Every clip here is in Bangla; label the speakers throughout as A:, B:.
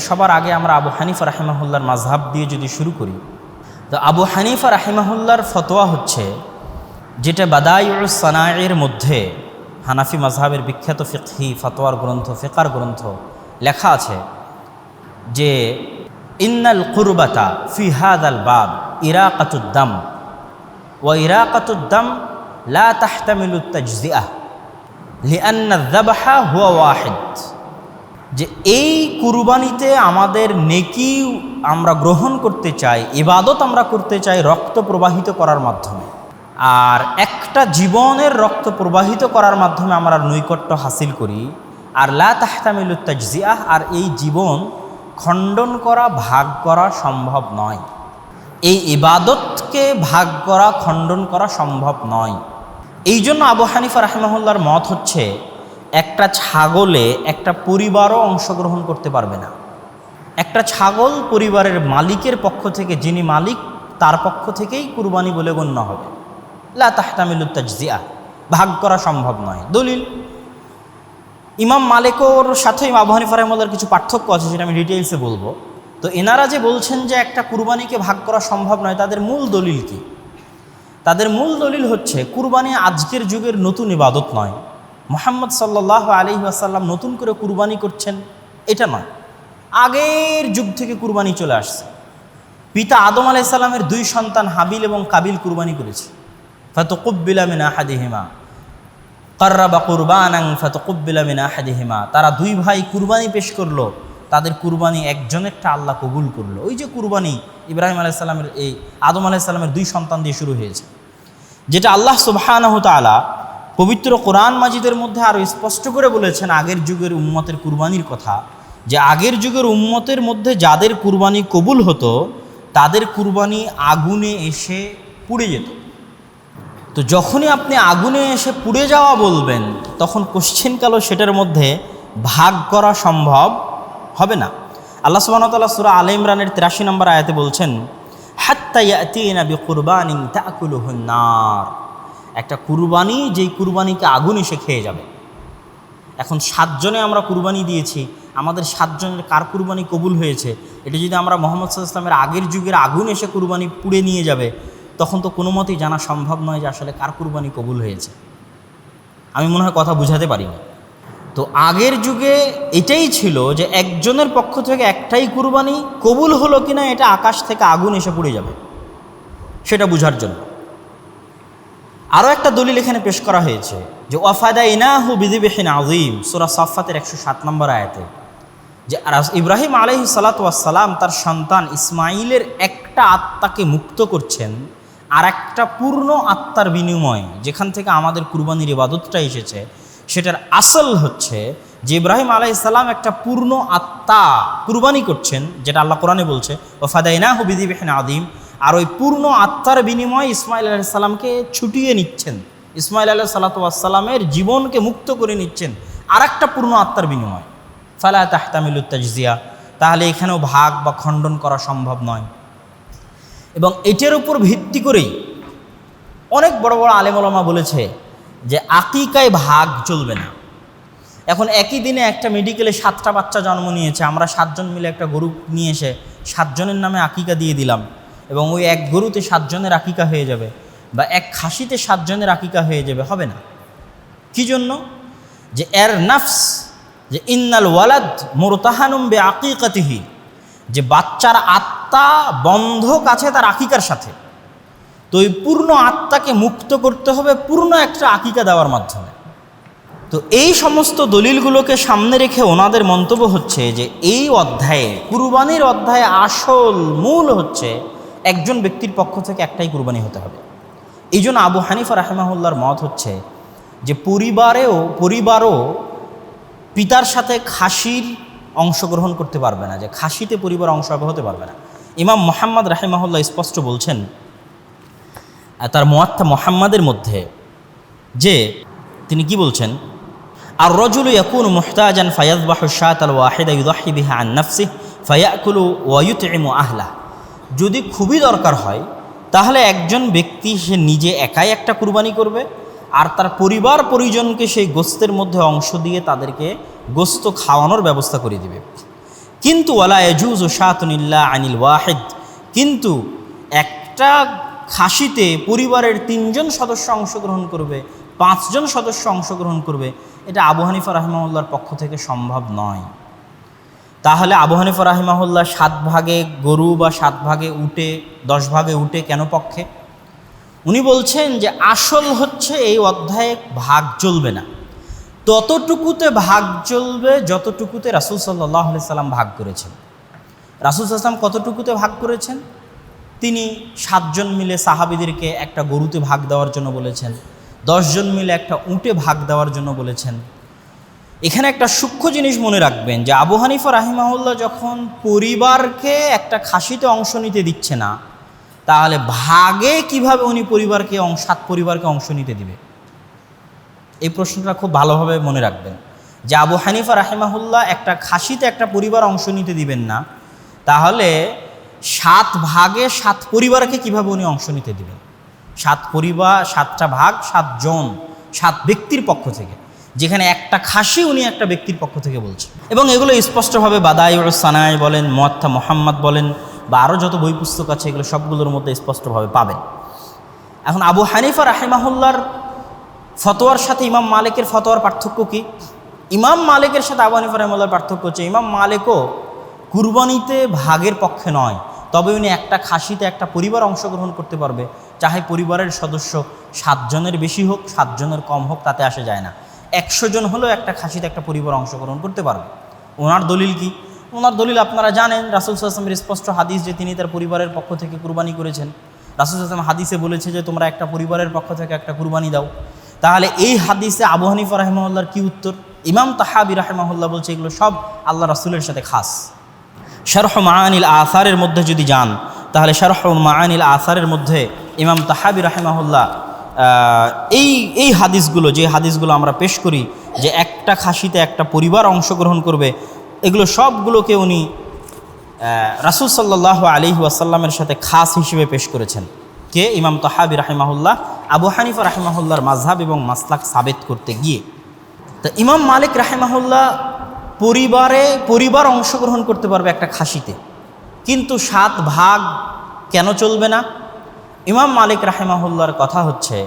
A: সবার আগে আমরা আবু হানিফা রাহিমাহুল্লাহর মাযহাব দিয়ে যদি শুরু করি, তো আবু হানিফা রাহিমাহুল্লাহর ফতোয়া হচ্ছে, যেটা বাদায়ুস সানায়ের মধ্যে হানাফি মাযহাবের বিখ্যাত ফিকহি ফতোয়ার গ্রন্থ, ফিকার গ্রন্থ লেখা আছে যে ইন্নাল কুরবাতা ফি হাযাল বাব ইরাকাতুদ দাম ওয়া ইরাকাতুদ দাম লা তাহতামিলু তাজজিআহ লিআন্না আয-যাবহা হুয়া ওয়াহিদ। যে এই কুরবানিতে আমাদের নেকি আমরা গ্রহণ করতে চাই, ইবাদত আমরা করতে চাই রক্ত প্রবাহিত করার মাধ্যমে, আর একটা জীবনের রক্ত প্রবাহিত করার মাধ্যমে আমরা নৈকট্য হাসিল করি। আর লা তাহতামিলু তাজজিআহ, আর এই জীবন খণ্ডন করা, ভাগ করা সম্ভব নয়। এই ইবাদতকে ভাগ করা, খণ্ডন করা সম্ভব নয়। এই জন্য আবু হানিফা রাহিমাহুল্লাহর মত হচ্ছে, একটা ছাগলে একটা পরিবারও অংশগ্রহণ করতে পারবে না। একটা ছাগল পরিবারের মালিকের পক্ষ থেকে, যিনি মালিক তার পক্ষ থেকেই কুরবানি বলে গণ্য হবে। লা তাহতামিলু তাজজিআহ, ভাগ করা সম্ভব নয়। দলিল ইমাম মালিকের সাথে আবু হানিফা রাহিমাহুল্লাহর কিছু পার্থক্য আছে, সেটা আমি ডিটেইলসে বলবো। তো এনারা যে বলছেন যে একটা কুরবানিকে ভাগ করা সম্ভব নয়, তাদের মূল দলিল কি? তাদের মূল দলিল হচ্ছে, কুরবানি আজকের যুগের নতুন ইবাদত নয়। মুহাম্মদ সাল্লাল্লাহু আলাইহি ওয়াসাল্লাম নতুন করে কুরবানি করছেন এটা নয়, আগের যুগ থেকে কুরবানি চলে আসছে। পিতা আদম আলাইহিস সালামের দুই সন্তান হাবিল এবং কাবিল কুরবানি করেছে। ফাতুকুব্বিলা মিন আহাদিহিমা কাররাবা কুরবানান ফাতুকুব্বিলা মিন আহাদিহিমা, তারা দুই ভাই কুরবানি পেশ করলো, তাদের কুরবানি একজনেরটা আল্লাহ কবুল করলো। ওই যে কুরবানি ইব্রাহিম আলাইহিস সালামের, এই আদম আলাইহিস সালামের দুই সন্তান দিয়ে শুরু হয়েছে, যেটা আল্লাহ সুবহানাহু ওয়া তাআলা পবিত্র কোরআন মাজিদের মধ্যে আরও স্পষ্ট করে বলেছেন আগের যুগের উম্মতের কুরবানির কথা, যে আগের যুগের উম্মতের মধ্যে যাদের কুরবানি কবুল হতো, তাদের কুরবানি আগুনে এসে পুড়ে যেত। তো যখনই আপনি আগুনে এসে পুড়ে যাওয়া বলবেন, তখন কোশ্চেনকালও সেটার মধ্যে ভাগ করা সম্ভব হবে না। আল্লাহ সুবহানাহু ওয়া তাআলা সূরা আলে ইমরানের 83 নম্বর আয়াতে বলছেন, হাত্তা ইয়াতিনা বিকুরবানিন তাকুলুহুন নার, একটা কুরবানি যেই কুরবানিকে আগুন এসে খেয়ে যাবে। এখন 7 জনে আমরা কুরবানি দিয়েছি, আমাদের 7 জনের কার কুরবানি কবুল হয়েছে, এটা যদি আমরা মুহাম্মদ সাল্লাল্লাহু আলাইহি ওয়াসাল্লামের আগের যুগের আগুন এসে কুরবানি পুড়ে নিয়ে যাবে, তখন তো কোনো মতেই জানা সম্ভব নয় যে আসলে কার কুরবানি কবুল হয়েছে। আমি মনে হয় কথা বুঝাতে পারিনি। তো আগের যুগে এটাই ছিল যে একজনের পক্ষ থেকে একটাই কুরবানি, কবুল হলো কিনা এটা আকাশ থেকে আগুন এসে পুড়ে যাবে, সেটা বোঝার জন্য। আরও একটা দলিল এখানে পেশ করা হয়েছে যে ওয়াফাদাইনাহু বিযিবহিন আযীম, সূরা সাফফাতের 107 নম্বর আয়াতে, যে ইব্রাহিম আলাইহিস সালাতু ওয়াস সালাম তার সন্তান ইসমাইলের একটা আত্মাকে মুক্ত করছেন আর একটা পূর্ণ আত্মার বিনিময়ে, যেখান থেকে আমাদের কুরবানির ইবাদতটা এসেছে, সেটার আসল হচ্ছে যে ইব্রাহিম আলাইহিস সালাম একটা পূর্ণ আত্মা কুরবানি করছেন, যেটা আল্লাহ কোরআনে বলছে ওয়াফাদাইনাহু বিযিবহিন আযীম। আর ওই পূর্ণ আত্মার বিনিময়ে ইসমাইল আলাইহিস সালামকে ছুটিয়ে নিচ্ছেন, ইসমাইল আলাইহিস সালাতু ওয়াস সালামের জীবনকে মুক্ত করে নিচ্ছেন আর একটা পূর্ণ আত্মার বিনিময়ে। ফালা তাহতামিলু তাজজিয়া, তাহলে এখানেও ভাগ বা খণ্ডন করা সম্ভব নয়। এবং এটার উপর ভিত্তি করেই অনেক বড় বড় আলেম ওলামা বলেছে যে আকিকায় ভাগ চলবে না। এখন একই দিনে একটা মেডিকেলে 7টা বাচ্চা জন্ম নিয়েছে, আমরা 7 জন মিলে একটা গরু নিয়ে এসে 7 জনের নামে আকিকা দিয়ে দিলাম, এবং ওই এক গরুতে 7 জনের আকিকা হয়ে যাবে, বা এক খাসিতে 7 জনের আকিকা হয়ে যাবে, হবে না। কি জন্য? যে এর নাফস, যে ইন্নাল ওয়ালাদ মুরতাহানুম বিআকিকাতিহি, যে বাচ্চার আত্মা বন্ধক আছে তার আকিকার সাথে। তো এই পূর্ণ আত্মাকে মুক্ত করতে হবে পূর্ণ একটা আকিকা দেওয়ার মাধ্যমে। তো এই সমস্ত দলিলগুলোকে সামনে রেখে ওনাদের মন্তব্য হচ্ছে যে এই অধ্যায়ে, কুরবানির অধ্যায়ে আসল মূল হচ্ছে একজন ব্যক্তির পক্ষ থেকে একটাই কুরবানি হতে হবে। এই জন্য আবু হানিফা রাহিমাহুল্লাহর মত হচ্ছে যে পরিবারও পিতার সাথে খাসির অংশগ্রহণ করতে পারবে না, যে খাসিতে পরিবার অংশ হতে পারবে না। ইমাম মুহাম্মদ রাহিমাহুল্লাহ স্পষ্ট বলছেন তার মুওয়াত্তা মুহাম্মাদের মধ্যে, যে তিনি কি বলছেন, আর রজুলু ইয়াকুনু মুহতাজান ফায়াযবাহু শাতাল ওয়াহিদা ইউযাহি বিহা আন নাফসিহি ফায়াকুলু ওয়া ইউতঈমু আহলা। যদি খুবই দরকার হয় তাহলে একজন ব্যক্তি সে নিজে একাই একটা কুরবানি করবে, আর তার পরিবার পরিজনকে সেই গোস্তের মধ্যে অংশ দিয়ে তাদেরকে গোস্ত খাওয়ানোর ব্যবস্থা করে দিবে। কিন্তু ওয়ালা ইয়াজুজু শাতুন ইল্লা আনিল ওয়াহিদ, কিন্তু একটা খাসিতে পরিবারের 3 জন সদস্য অংশগ্রহণ করবে, 5 জন সদস্য অংশগ্রহণ করবে, এটা আবু হানিফা রাহিমাহুল্লাহর পক্ষ থেকে সম্ভব নয়। তাহলে আবু হানিফা রাহিমাহুল্লাহ 7 ভাগে গরু বা 7 ভাগে উটে 10 ভাগে উটে কেন পক্ষে? উনি বলছেন যে আসল হচ্ছে এই অধ্যায়ে ভাগ চলবে না, ততটুকুতে ভাগ চলবে যতটুকুতে রাসূল সাল্লাল্লাহু আলাইহি সাল্লাম ভাগ করেছেন। রাসূল সাল্লাল্লাহু আলাইহি সাল্লাম কতটুকুতে ভাগ করেছেন? তিনি 7 জন মিলে সাহাবীদেরকে একটা গরুতে ভাগ দেওয়ার জন্য বলেছেন, 10 জন মিলে একটা উটে ভাগ দেওয়ার জন্য বলেছেন। এখানে একটা সূক্ষ্ম জিনিস মনে রাখবেন যে আবু হানিফা রাহিমাহুল্লাহ যখন পরিবারকে একটা খাসিতে অংশ নিতে দিচ্ছে না, তাহলে ভাগে কিভাবে উনি 7 পরিবারকে অংশ নিতে দিবে? এই প্রশ্নটা খুব ভালোভাবে মনে রাখবেন যে আবু হানিফা রাহিমাহুল্লাহ একটা খাসিতে একটা পরিবার অংশ নিতে দিবেন না, তাহলে 7 ভাগে 7 পরিবারকে কিভাবে উনি অংশ নিতে দিবেন? 7 পরিবার, 7টা ভাগ, 7 জন, 7 ব্যক্তির পক্ষ থেকে, যেখানে একটা খাসি উনি একটা ব্যক্তির পক্ষ থেকে বলছেন। এবং এগুলো স্পষ্টভাবে বাদাইউস সানাই বলেন, মুয়াত্তা মুহাম্মদ বলেন, বা আরও যত বই পুস্তক আছে এগুলো সবগুলোর মধ্যে স্পষ্টভাবে পাবেন। এখন আবু হানিফা রাহিমাহুল্লাহর ফতোয়ার সাথে ইমাম মালিকের ফতোয়ার পার্থক্য কি? ইমাম মালিকের সাথে আবু হানিফা রাহিমাহুল্লাহর পার্থক্য হচ্ছে ইমাম মালিকও কুরবানিতে ভাগের পক্ষে নয়, তবে উনি একটা খাসিতে একটা পরিবার অংশগ্রহণ করতে পারবে, চাহে পরিবারের সদস্য 7 জনের বেশি হোক 7 জনের কম হোক, তাতে আসে যায় না। 100 জন হলেও একটা খাসিতে একটা পরিবার অংশগ্রহণ করতে পারবে। ওনার দলিল কি? ওনার দলিল আপনারা জানেন, রাসূল সাল্লাল্লাহু আলাইহি ওয়াসাল্লামের স্পষ্ট হাদিস যে তিনি তার পরিবারের পক্ষ থেকে কুরবানি করেছেন। রাসূল সাল্লাল্লাহু আলাইহি ওয়াসাল্লাম হাদিসে বলেছে যে তোমরা একটা পরিবারের পক্ষ থেকে একটা কুরবানি দাও। তাহলে এই হাদিসে আবু হানিফা রাহিমাহুল্লাহর কি উত্তর? ইমাম তাহাবি রাহিমাহুল্লাহ বলছে এগুলো সব আল্লাহ রাসূলের সাথে খাস। শারহ মাআনিল আসারের মধ্যে যদি যান, তাহলে শারহ মাআনিল আসারের মধ্যে ইমাম তাহাবি রাহিমাহুল্লাহ এই হাদিসগুলো, যে হাদিসগুলো আমরা পেশ করি যে একটা খাসিতে একটা পরিবার অংশগ্রহণ করবে, এগুলো সবগুলোকে উনি রাসূল সাল্লাল্লাহু আলাইহি ওয়াসাল্লামের সাথে খাস হিসেবে পেশ করেছেন। কে? ইমাম তাহাবি রাহিমাহুল্লাহ আবু হানিফা রাহিমাহুল্লাহর মাযহাব এবং মাসলাক সাবেত করতে গিয়ে। তো ইমাম মালিক রাহিমাহুল্লাহ পরিবার অংশগ্রহণ করতে পারবে একটা খাসিতে, কিন্তু 7 ভাগ কেন চলবে না? ইমাম মালিক রাহিমাহুল্লাহর কথা হচ্ছে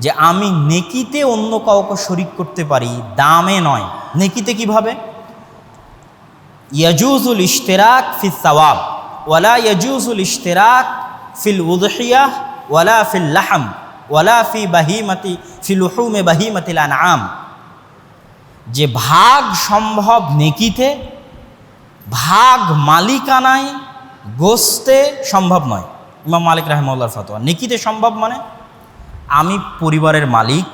A: যে আমি নেকিতে অন্য কাউকে শরিক করতে পারি, দামে নয়। নেকিতে কিভাবে? ইয়াজুজুল ইশতিরাক ফিস সাওয়াব ওয়ালা ইয়াজুজুল ইশতিরাক ফিল উযহিয়াহ ওয়ালা ফিল লাহম ওয়ালা ফি লুহুমে বাহিমাতিল আনআম। যে ভাগ সম্ভব নেকিতে, ভাগ মালিকানায় গোস্তে সম্ভব নয়। ইমাম মালিক রাহিমাহুল্লাহর ফতোয়া নেকিতে সম্ভব, মানে আমি পরিবারের মালিক,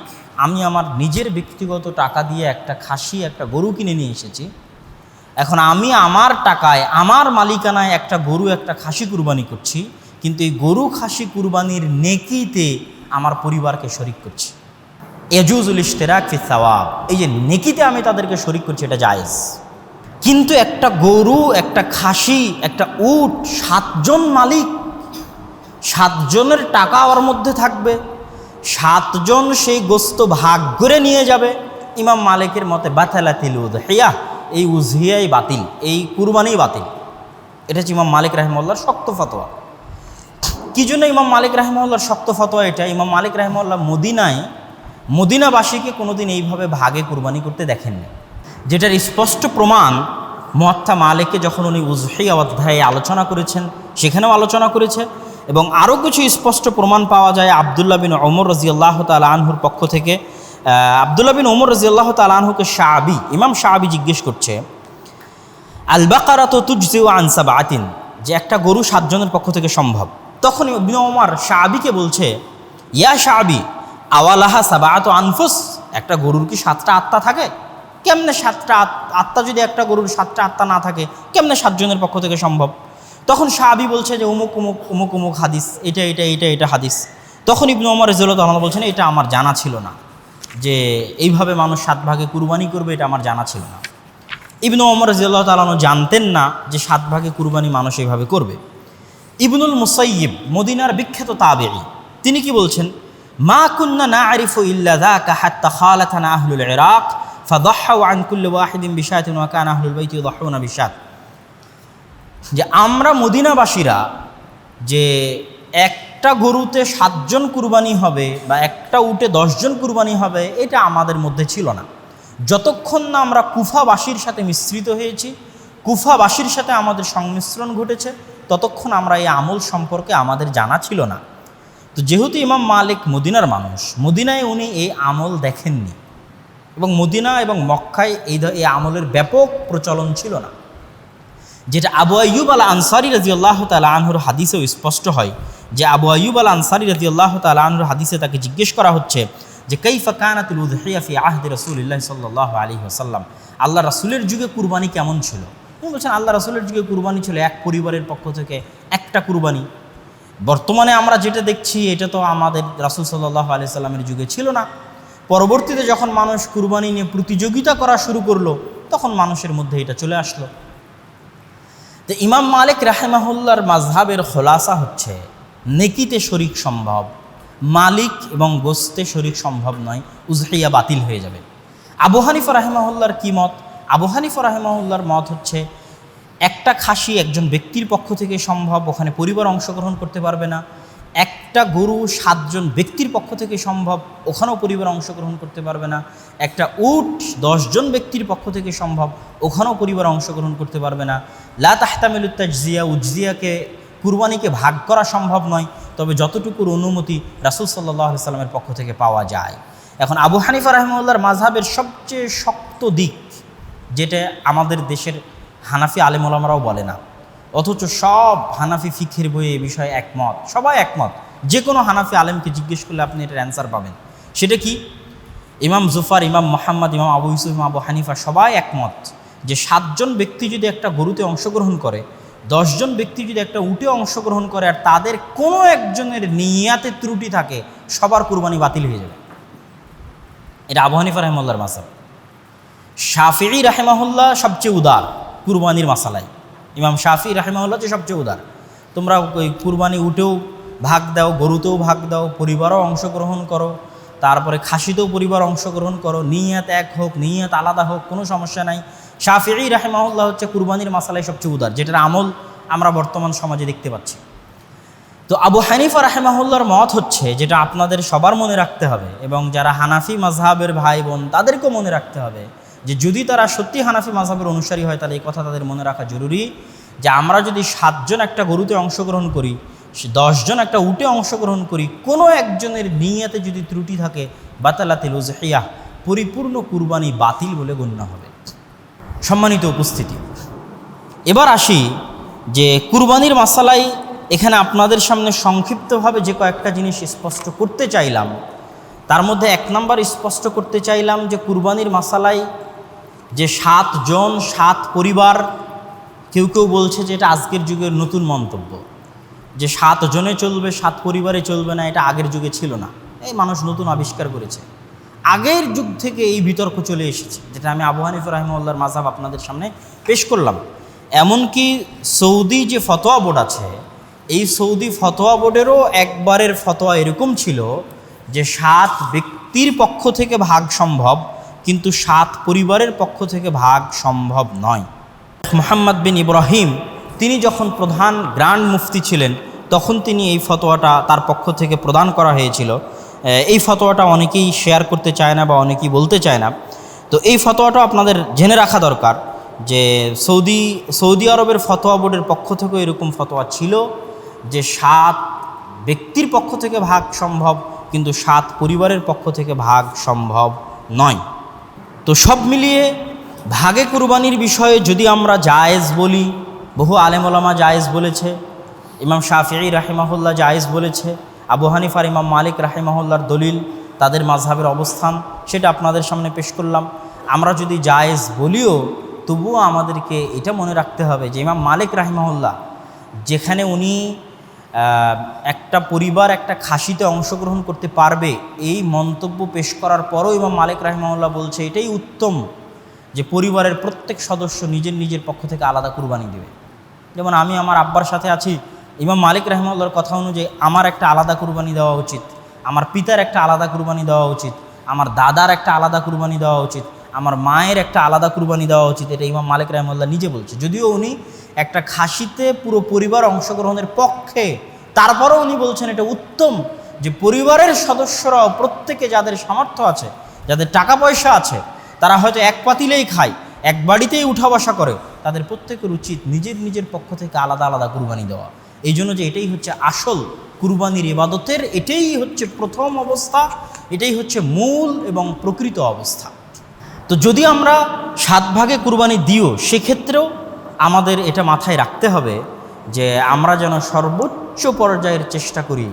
A: আমি আমার নিজের ব্যক্তিগত টাকা দিয়ে একটা খাসি একটা গরু কিনে নিয়ে এসেছি, এখন আমি আমার টাকায় আমার মালিকানায় একটা গরু একটা খাসি কুরবানি করছি, কিন্তু এই গরু খাসি কুরবানির নেকিতে আমার পরিবারকে শরিক করছি। ইয়াজুজুল ইশতিরাক ফিস সাওয়াব, এই যে নেকিতে আমি তাদেরকে শরিক করছি, এটা জায়েজ। কিন্তু একটা গরু একটা খাসি একটা উট 7 জন মালিক, 7 জনের টাকা ওর মধ্যে থাকবে, 7 জন সেই গোস্ত ভাগ করে নিয়ে যাবে। ইমাম মালিকের মতে বাতালাতিল উযহিয়া, এই উযহিয়াই বাতিল, এই কুরবানি বাতিল। এটা হচ্ছে ইমাম মালিক রাহিমাহুল্লাহর শক্ত ফতোয়া। কি জন্য ইমাম মালিক রাহিমাহুল্লাহর শক্ত ফতোয়া এটা? ইমাম মালিক রাহিমাহুল্লাহ মদিনাবাসীকে কোনোদিন এইভাবে ভাগে কুরবানি করতে দেখেননি, যেটার স্পষ্ট প্রমাণ মুয়াত্তা মালিকে যখন উনি উযহিয়া অধ্যায়ে আলোচনা করেছেন সেখানেও আলোচনা করেছে। এবং আরও কিছু স্পষ্ট প্রমাণ পাওয়া যায় আব্দুল্লাহ বিন ওমর রাদিয়াল্লাহু তাআলা আনহুর পক্ষ থেকে। আব্দুল্লাহ বিন ওমর রাদিয়াল্লাহু তাআলা আনহুকে ইমাম শাআবি জিজ্ঞেস করছে, আল বাকারাতু তুজজিউ আন সাবআতিন, যে একটা গরু 7 জনের পক্ষ থেকে সম্ভব। তখন ইবনে ওমর শাআবিকে বলছে, ইয়া শাআবি আওয়ালাহা সাবআতু আনফুস, একটা গরুর কি 7টা আত্মা থাকে? কেমনে 7টা আত্মা, যদি একটা গরুর 7টা আত্মা না থাকে কেমনে 7 জনের পক্ষ থেকে সম্ভব? তখন শাআবি বলছে যে অমুক হাদিস, এটা হাদিস। তখন ইবনে ওমর রাদিয়াল্লাহু তাআলা বলছেন, এটা আমার জানা ছিল না যে এইভাবে মানুষ 7 ভাগে কুরবানি করবে, এটা আমার জানা ছিল না। ইবনে ওমর রাদিয়াল্লাহু তাআলা জানতেন না যে 7 ভাগে কুরবানি মানুষ এইভাবে করবে। ইবনুল মুসাইয়িব মদিনার বিখ্যাত তাবেঈ, তিনি কি বলছেন? মা কুন্না না'রিফু ইল্লা যাকা হাত্তা খালাতানা আহলুল ইরাক ফাদাহু আন কুল্লি ওয়াহিদিন বিশাতিন ওয়া কানা আহলুল বাইতি ইউদাহুনা বিশাত। যে আমরা মদিনাবাসীরা যে একটা গরুতে 7 জন কুরবানি হবে বা একটা উটে 10 জন কুরবানি হবে, এটা আমাদের মধ্যে ছিল না। যতক্ষণ না আমরা কুফাবাসীর সাথে মিশ্রিত হয়েছি, কুফাবাসীর সাথে আমাদের সংমিশ্রণ ঘটেছে, ততক্ষণ আমরা এই আমল সম্পর্কে আমাদের জানা ছিল না। তো যেহেতু ইমাম মালিক মদিনার মানুষ, মদিনায় উনি এই আমল দেখেননি এবং মদিনা এবং মক্কায় এই আমলের ব্যাপক প্রচলন ছিল না। যেটা আবু আইয়ুব আল আনসারী রাদিয়াল্লাহু তাআলা আনহুর হাদিসেও স্পষ্ট হয় যে আবু আইয়ুব আল আনসারী রাদিয়াল্লাহু তাআলা আনহুর হাদিসে তাকে জিজ্ঞেস করা হচ্ছে যে কাইফা কানাতুল উযহিয়া ফি আহদি রাসূলিল্লাহি সাল্লাল্লাহু আলাইহি ওয়াসাল্লাম, আল্লাহ রাসূলের যুগে কুরবানি কেমন ছিল? তিনি বলছেন আল্লাহ রাসূলের যুগে কুরবানি ছিল এক পরিবারের পক্ষ থেকে একটা কুরবানি। বর্তমানে আমরা যেটা দেখছি এটা তো আমাদের রাসূল সাল্লাল্লাহু আলাইহি সাল্লামের যুগে ছিল না। পরবর্তীতে যখন মানুষ কুরবানি নিয়ে প্রতিযোগিতা করা শুরু করলো, তখন মানুষের মধ্যে এটা চলে আসলো। তো ইমাম মালিক রাহিমাহুল্লাহর মাযহাবের খোলাসা হচ্ছে নেকিতে শরিক সম্ভব, মালিক এবং গোস্তে শরিক সম্ভব নয়, উযহিয়া বাতিল হয়ে যাবে। আবু হানিফা রাহিমাহুল্লাহর কি মত? আবু হানিফা রাহিমাহুল্লাহর মত হচ্ছে একটা খাসি একজন ব্যক্তির পক্ষ থেকে সম্ভব, ওখানে পরিবার অংশগ্রহণ করতে পারবে না। একটা গরু 7 জন ব্যক্তির পক্ষ থেকে সম্ভব, ওখানেও পরিবার অংশগ্রহণ করতে পারবে না। একটা উট 10 জন ব্যক্তির পক্ষ থেকে সম্ভব, ওখানেও পরিবার অংশগ্রহণ করতে পারবে না। লা তাহতামিলুত তাজজিয়া, উজজিয়াকে কুরবানিকে ভাগ করা সম্ভব নয়, তবে যতটুকুর অনুমতি রাসূল সাল্লাল্লাহু আলাইহি সাল্লামের পক্ষ থেকে পাওয়া যায়। এখন আবু হানিফা রাহিমাহুল্লাহর মাযহাবের সবচেয়ে শক্ত দিক, যেটা আমাদের দেশের হানাফি আলেম ওলামারাও বলে না, অথচ সব হানাফি ফিকহের বইয়ে এই বিষয়ে একমত, সবাই একমত। যে কোনো হানাফি আলেমকে জিজ্ঞেস করলে আপনি এটার অ্যান্সার পাবেন। সেটা কি? ইমাম জুফার, ইমাম মোহাম্মদ, ইমাম আবু ইউসুফ, ইমাম আবু হানিফা সবাই একমত যে 7 জন ব্যক্তি যদি একটা গরুতে অংশগ্রহণ করে, 10 জন ব্যক্তি যদি একটা উটে অংশগ্রহণ করে, আর তাদের কোনো একজনের নিয়াতে ত্রুটি থাকে, সবার কুরবানি বাতিল হয়ে যাবে। এটা আবু হানিফা রাহিমাহুল্লাহর মাযহাব। শাফিঈ রাহিমাহুল্লাহ সবচেয়ে উদার কুরবানির মাসালায়। ইমাম শাফিঈ রাহিমাহুল্লাহ যে সবচেয়ে উদার, তোমরা ওই কুরবানি উটেও ভাগ দাও, গরুতেও ভাগ দাও, পরিবারও অংশগ্রহণ করো, তারপরে খাসিতেও পরিবার অংশগ্রহণ করো, নিয়াত এক হোক, নিয়াত আলাদা হোক, কোনো সমস্যা নাই। শাফিঈ রাহিমাহুল্লাহ হচ্ছে কুরবানির মাসালায় সবচেয়ে উদার, যেটার আমল আমরা বর্তমান সমাজে দেখতে পাচ্ছি। তো আবু হানিফা রাহিমাহুল্লাহর মত হচ্ছে, যেটা আপনাদের সবার মনে রাখতে হবে এবং যারা হানাফি মাযহাবের ভাই বোন তাদেরকেও মনে রাখতে হবে, যে যদি তারা সত্যি হানাফি মাযহাবের অনুসারী হয়, তাহলে এই কথা তাদের মনে রাখা জরুরি যে আমরা যদি 7 জন একটা গরুতে অংশগ্রহণ করি, 10 জন একটা উটে অংশগ্রহণ করি, কোনো একজনের নিয়াতে যদি ত্রুটি থাকে, বাতালাতিল উযহিয়া, পরিপূর্ণ কুরবানি বাতিল বলে গণ্য হবে। সম্মানিত উপস্থিতি, এবার আসি যে কুরবানির মাসালায় এখানে আপনাদের সামনে সংক্ষিপ্তভাবে যে কয়েকটা জিনিস স্পষ্ট করতে চাইলাম, তার মধ্যে 1 নাম্বার স্পষ্ট করতে চাইলাম যে কুরবানির মাসালায় যে 7 জন 7 পরিবার, কেউ কেউ বলছে যে এটা আজকের যুগের নতুন মন্তব্য, যে 7 জনে চলবে, 7 পরিবারে চলবে না, এটা আগের যুগে ছিল না, এই মানুষ নতুন আবিষ্কার করেছে। আগের যুগ থেকে এই বিতর্ক চলে এসেছে, যেটা আমি আবু হানিফা রাহিমাহুল্লাহর মাযহাব আপনাদের সামনে পেশ করলাম। এমনকি সৌদি যে ফতোয়া বোর্ড আছে, এই সৌদি ফতোয়া বোর্ডেরও একবারের ফতোয়া এরকম ছিল যে 7 ব্যক্তির পক্ষ থেকে ভাগ সম্ভব, কিন্তু 7 পরিবারের পক্ষ থেকে ভাগ সম্ভব নয়। মুহাম্মদ বিন ইব্রাহিম তিনি যখন প্রধান গ্র্যান্ড মুফতি ছিলেন, তখন তিনি এই ফতোয়াটা তার পক্ষ থেকে প্রদান করা হয়েছিল। এই ফতোয়াটা অনেকেই শেয়ার করতে চায় না বা অনেকেই বলতে চায় না। তো এই ফতোয়াটা আপনাদের জেনে রাখা দরকার যে সৌদি আরবের ফতোয়া বোর্ডের পক্ষ থেকে এরকম ফতোয়া ছিল যে 7 ব্যক্তির পক্ষ থেকে ভাগ সম্ভব, কিন্তু 7 পরিবারের পক্ষ থেকে ভাগ সম্ভব নয়। তো সব মিলিয়ে ভাগে কুরবানির বিষয়ে যদি আমরা জায়েজ বলি, বহু আলেম ওলামা জায়েজ বলেছে, ইমাম শাফিঈ রাহিমাহুল্লাহ জায়েজ বলেছে, আবু হানিফার ইমাম মালিক রাহিমাহুল্লাহর দলিল, তাদের মাযহাবের অবস্থান, সেটা আপনাদের সামনে পেশ করলাম। আমরা যদি জায়েজ বলিও, তবুও আমাদেরকে এটা মনে রাখতে হবে যে ইমাম মালিক রাহিমাহুল্লাহ, যেখানে উনি একটা পরিবার একটা খাসিতে অংশগ্রহণ করতে পারবে, এই মন্তব্য পেশ করার পরও ইমাম মালিক রাহিমাহুল্লাহ বলছে এটাই উত্তম যে পরিবারের প্রত্যেক সদস্য নিজের নিজের পক্ষ থেকে আলাদা কুরবানি দেবে। যেমন আমি আমার আব্বার সাথে আছি, ইমাম মালিক রাহিমাহুল্লাহর কথা অনুযায়ী আমার একটা আলাদা কুরবানি দেওয়া উচিত, আমার পিতার একটা আলাদা কুরবানি দেওয়া উচিত, আমার দাদার একটা আলাদা কুরবানি দেওয়া উচিত, আমার মায়ের একটা আলাদা কুরবানি দেওয়া উচিত। এটা ইমাম মালিক রাহিমাহুল্লাহ নিজে বলছে, যদিও উনি একটা খাসিতে পুরো পরিবার অংশগ্রহণের পক্ষে, তারপরেও উনি বলছেন এটা উত্তম যে পরিবারের সদস্যরাও প্রত্যেকে যাদের সামর্থ্য আছে, যাদের টাকা পয়সা আছে, তারা হয়তো এক পাতিলেই খায়, এক বাড়িতেই উঠা বসা করে, তাদের প্রত্যেকের উচিত নিজের নিজের পক্ষ থেকে আলাদা আলাদা কুরবানি দেওয়া। এই জন্য যে এটাই হচ্ছে আসল কুরবানির ইবাদতের, এটাই হচ্ছে প্রথম অবস্থা, এটাই হচ্ছে মূল এবং প্রকৃত অবস্থা। তো যদি আমরা 7 ভাগে কুরবানি দিও, সেক্ষেত্রেও আমাদের এটা মাথায় রাখতে হবে যে আমরা যেন সর্বোচ্চ পর্যায়ের চেষ্টা করি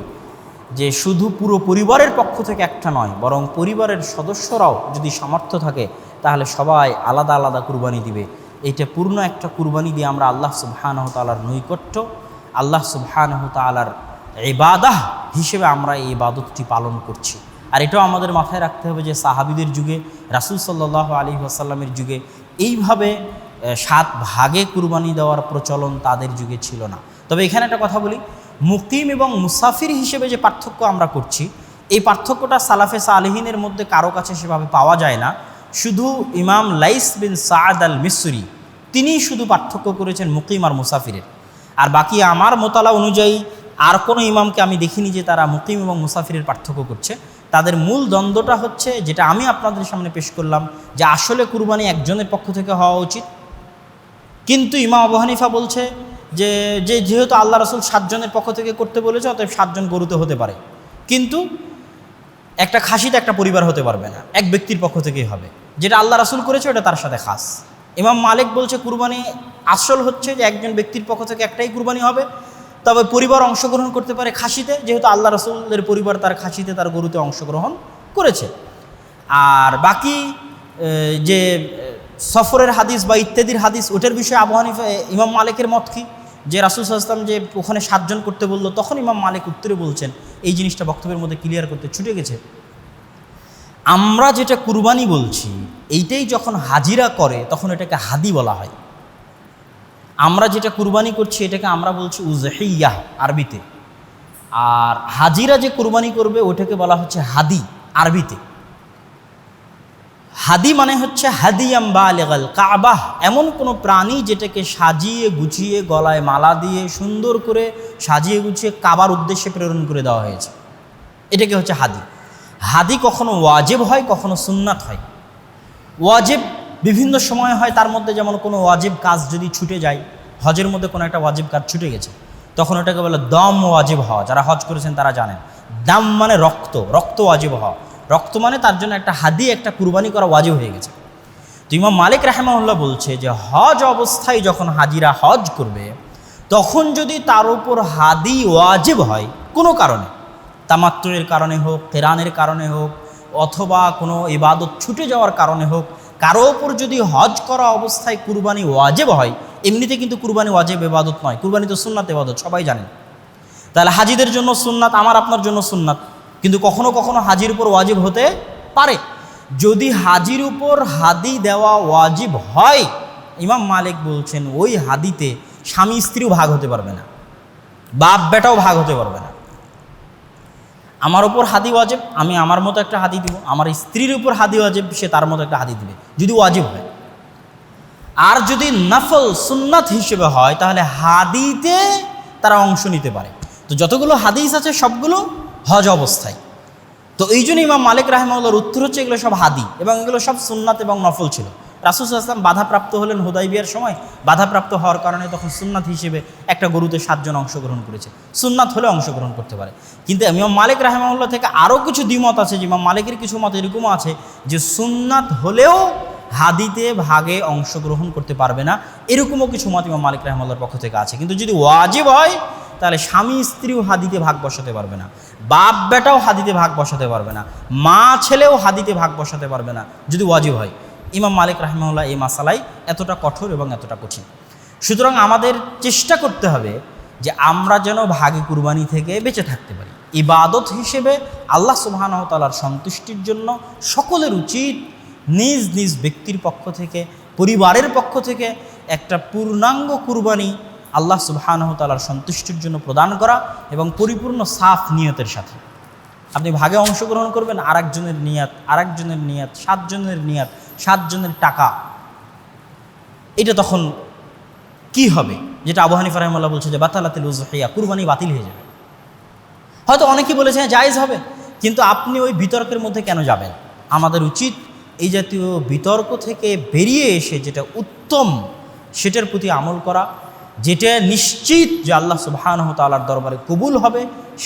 A: যে শুধু পুরো পরিবারের পক্ষ থেকে একটা নয়, বরং পরিবারের সদস্যরাও যদি সামর্থ্য থাকে তাহলে সবাই আলাদা আলাদা কুরবানি দিবে। এইটা পূর্ণ একটা কুরবানি দিয়ে আমরা আল্লাহ সুবহানাহু তাআলার নৈকট্য, আল্লাহ সুবহানাহু তাআলার ইবাদাহ হিসেবে আমরা এই ইবাদতটি পালন করছি। আর এটাও আমাদের মাথায় রাখতে হবে যে সাহাবীদের যুগে, রাসূল সাল্লাল্লাহু আলাইহি ওয়াসাল্লামের যুগে এইভাবে 7 ভাগে কুরবানি দেওয়ার প্রচলন তাদের যুগে ছিল না। তবে এখানে একটা কথা বলি, মুকিম এবং মুসাফির হিসেবে যে পার্থক্য আমরা করছি, এই পার্থক্যটা সালাফে সালেহিনের মধ্যে কারো কাছে সেভাবে পাওয়া যায় না। শুধু ইমাম লাইস বিন সাদ আল মিসরি তিনিই শুধু পার্থক্য করেছেন মুকিম আর মুসাফিরের। আর বাকি আমার মোতালা অনুযায়ী আর কোনো ইমামকে আমি দেখিনি যে তারা মুকিম এবং মুসাফিরের পার্থক্য করছে। তাদের মূল দ্বন্দ্বটা হচ্ছে যেটা আমি আপনাদের সামনে পেশ করলাম, যে আসলে কুরবানি একজনের পক্ষ থেকে হওয়া উচিত, কিন্তু ইমাম আবু হানিফা বলছে যে যেহেতু আল্লাহ রাসূল 7 জনের পক্ষ থেকে করতে বলেছে, অতএব 7 জন গরুতে হতে পারে, কিন্তু একটা খাসিতে একটা পরিবার হতে পারবে না, এক ব্যক্তির পক্ষ থেকেই হবে। যেটা আল্লাহ রাসূল করেছে ওটা তার সাথে খাস। ইমাম মালিক বলছে কুরবানি আসল হচ্ছে যে একজন ব্যক্তির পক্ষ থেকে একটাই কুরবানি হবে, তবে পরিবার অংশগ্রহণ করতে পারে খাসিতে, যেহেতু আল্লাহ রাসূলের পরিবার তার খাসিতে তার গরুতে অংশগ্রহণ করেছে। আর বাকি যে সফরের হাদিস বা ইত্যাদির হাদিস, ওটার বিষয়ে আবু হানিফা ইমাম মালিকের মত কি, যে রাসূল সাল্লাল্লাহু আলাইহি ওয়াসাল্লাম যে ওখানে 7 জন করতে বললো, তখন ইমাম মালিক উত্তরে বলছেন, এই জিনিসটা বক্তব্যের মধ্যে ক্লিয়ার করতে ছুটে গেছে, আমরা যেটা কুরবানি বলছি এইটাই যখন হাজিরা করে তখন এটাকে হাদি বলা হয়। আমরা যেটা কুরবানি করছি এটাকে আমরা বলছি উযহিয়াহ আরবিতে, আর হাজিরা যে কুরবানি করবে ওটাকে বলা হচ্ছে হাদি আরবিতে। হাদি মানে হচ্ছে হাদিয়াম বালিগাল কাবাহ, এমন কোনো প্রাণী যেটাকে সাজিয়ে গুছিয়ে গলায় মালা দিয়ে সুন্দর করে সাজিয়ে গুছিয়ে কাবার উদ্দেশ্যে প্রেরণ করে দেওয়া হয়েছে, এটাকে হচ্ছে হাদি। হাদি কখনো ওয়াজিব হয়, কখনো সুন্নাত হয়। ওয়াজিব বিভিন্ন সময় হয়, তার মধ্যে যেমন কোনো ওয়াজিব কাজ যদি ছুটে যায়, হজের মধ্যে কোনো একটা ওয়াজিব কাজ ছুটে গেছে, তখন ওটাকে বলে দম ওয়াজিব হওয়া। যারা হজ করেছেন তারা জানেন, দাম মানে রক্ত, রক্ত ওয়াজিব হওয়া। রক্ত মানে তার জন্য একটা হাদি, একটা কুরবানি করা ওয়াজিব হয়ে গেছে। তো ইমাম মালিক রাহিমাহুল্লাহ বলছে যে হজ অবস্থায় যখন হাজিরা হজ করবে, তখন যদি তার উপর হাদি ওয়াজিব হয় কোনো কারণে, তামাত্তুয়ের কারণে হোক, কেরানের কারণে হোক, অথবা কোনো ইবাদত ছুটে যাওয়ার কারণে হোক, কারো ওপর যদি হজ করা অবস্থায় কুরবানি ওয়াজিব হয়, এমনিতে কিন্তু কুরবানি ওয়াজিব ইবাদত নয়, কুরবানি তো সুন্নাত ইবাদত, সবাই জানেন। তাহলে হাজিদের জন্য সুন্নাত, আমার আপনার জন্য সুন্নাত, কিন্তু কখনো কখনো হাজির উপর ওয়াজিব হতে পারে। যদি হাজির উপর হাদি দেওয়া ওয়াজিব হয়, ইমাম মালিক বলছেন ওই হাদিতে স্বামী স্ত্রীও ভাগ হতে পারবে না, বাপ বেটাও ভাগ হতে পারবে না। আমার উপর হাদি ওয়াজিব, আমি আমার মতো একটা হাদি দিব, আমার স্ত্রীর উপর হাদি ওয়াজিব, সে তার মতো একটা হাদি দিবে, যদি ওয়াজিব হয়। আর যদি নফল সুন্নাত হিসেবে হয়, তাহলে হাদিতে তারা অংশ নিতে পারে। তো যতগুলো হাদিস আছে সবগুলো হজ অবস্থায়। তো এই জন্য ইমাম মালিক রাহিমাহুল্লাহর উত্তর হচ্ছে এগুলো সব হাদি এবং এগুলো সব সুন্নাত এবং নফল ছিল। রাসূল সাল্লাল্লাহু আলাইহি ওয়াসাল্লাম বাধাপ্রাপ্ত হলেন হুদাইবিয়ার সময়, বাধাপ্রাপ্ত হওয়ার কারণে তখন সুন্নাত হিসেবে একটা গরুতে 7 জন অংশগ্রহণ করেছে, সুন্নাত হলে অংশগ্রহণ করতে পারে। কিন্তু ইমাম মালিক রাহিমাহুল্লাহ থেকে আরও কিছু দ্বিমত আছে, যে ইমাম মালিকের কিছু মত এরকমও আছে যে সুন্নাত হলেও হাদিতে ভাগে অংশগ্রহণ করতে পারবে না, এরকমও কিছু মত ইমাম মালিক রাহিমাহুল্লাহর পক্ষ থেকে আছে। কিন্তু যদি ওয়াজিব হয়, তাহলে স্বামী স্ত্রীও হাদিতে ভাগ বসাতে পারবে না, বাপ বেটাও হাদিতে ভাগ বসাতে পারবে না, মা ছেলেও হাদিতে ভাগ বসাতে পারবে না যদি ওয়াজিব হয়। ইমাম মালিক রাহিমাহুল্লাহ এই মাসালাই এতটা কঠোর এবং এতটা কঠিন। সুতরাং আমাদের চেষ্টা করতে হবে যে আমরা যেন ভাগে কুরবানি থেকে বেঁচে থাকতে পারি। ইবাদত হিসেবে আল্লাহ সুবহানাহু ওয়া তাআলার সন্তুষ্টির জন্য সকলের উচিত নিজ নিজ ব্যক্তির পক্ষ থেকে, পরিবারের পক্ষ থেকে একটা পূর্ণাঙ্গ কুরবানি আল্লাহ সুবহানাহু ওয়া তাআলার সন্তুষ্টির জন্য প্রদান করা, এবং পরিপূর্ণ সাফ নিয়তের সাথে। আপনি ভাগে অংশগ্রহণ করবেন, আরেকজনের নিয়াত, আরেকজনের নিয়াত, 7 জনের নিয়াত, 7 জনের টাকা, এটা তখন কি হবে, যেটা আবু হানিফা রাহিমাহুল্লাহ বলছে যে বাতালাতিল উযহিয়া, কুরবানি বাতিল হয়ে যাবে। হয়তো অনেকেই বলেছেন জায়েজ হবে, কিন্তু আপনি ওই বিতর্কের মধ্যে কেন যাবেন? আমাদের উচিত এই জাতীয় বিতর্ক থেকে বেরিয়ে এসে যেটা উত্তম সেটার প্রতি আমল করা, যেটা নিশ্চিত যে আল্লাহ সুবহানাহু ওয়া তাআলার দরবারে কবুল হবে